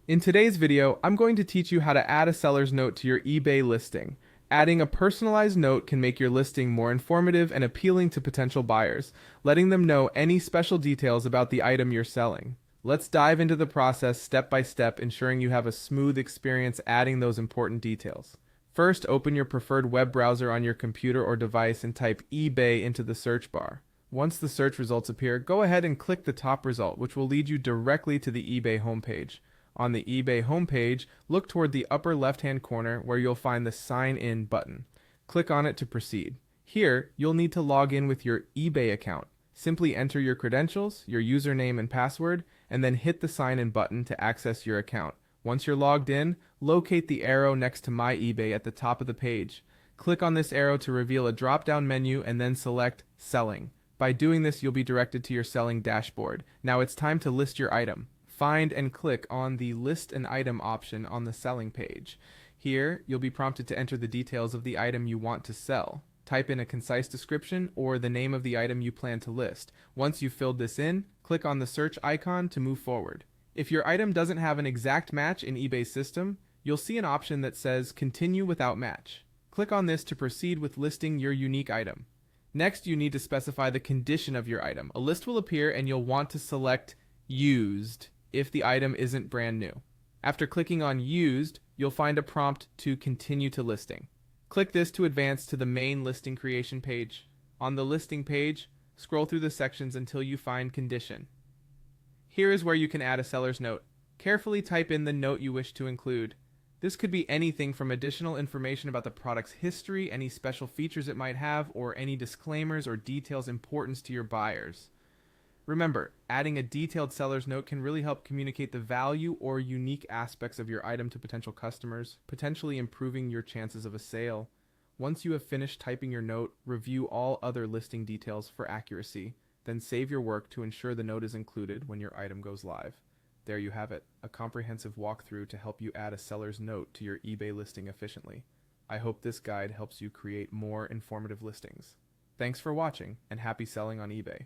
In today's video, I'm going to teach you how to add a seller's note to your eBay listing. Adding a personalized note can make your listing more informative and appealing to potential buyers, letting them know any special details about the item you're selling. Let's dive into the process step by step, ensuring you have a smooth experience adding those important details. First, open your preferred web browser on your computer or device and type eBay into the search bar. Once the search results appear, go ahead and click the top result, which will lead you directly to the eBay homepage. On the eBay homepage, look toward the upper left-hand corner where you'll find the Sign In button. Click on it to proceed. Here, you'll need to log in with your eBay account. Simply enter your credentials, your username and password, and then hit the Sign In button to access your account. Once you're logged in, locate the arrow next to My eBay at the top of the page. Click on this arrow to reveal a drop-down menu and then select Selling. By doing this, you'll be directed to your selling dashboard. Now it's time to list your item. Find and click on the List an Item option on the selling page. Here, you'll be prompted to enter the details of the item you want to sell. Type in a concise description or the name of the item you plan to list. Once you've filled this in, click on the search icon to move forward. If your item doesn't have an exact match in eBay's system, you'll see an option that says Continue Without Match. Click on this to proceed with listing your unique item. Next, you need to specify the condition of your item. A list will appear and you'll want to select Used if the item isn't brand new. After clicking on Used, you'll find a prompt to continue to listing. Click this to advance to the main listing creation page. On the listing page, scroll through the sections until you find Condition. Here is where you can add a seller's note. Carefully type in the note you wish to include. This could be anything from additional information about the product's history, any special features it might have, or any disclaimers or details important to your buyers. Remember, adding a detailed seller's note can really help communicate the value or unique aspects of your item to potential customers, potentially improving your chances of a sale. Once you have finished typing your note, review all other listing details for accuracy, then save your work to ensure the note is included when your item goes live. There you have it, a comprehensive walkthrough to help you add a seller's note to your eBay listing efficiently. I hope this guide helps you create more informative listings. Thanks for watching, and happy selling on eBay.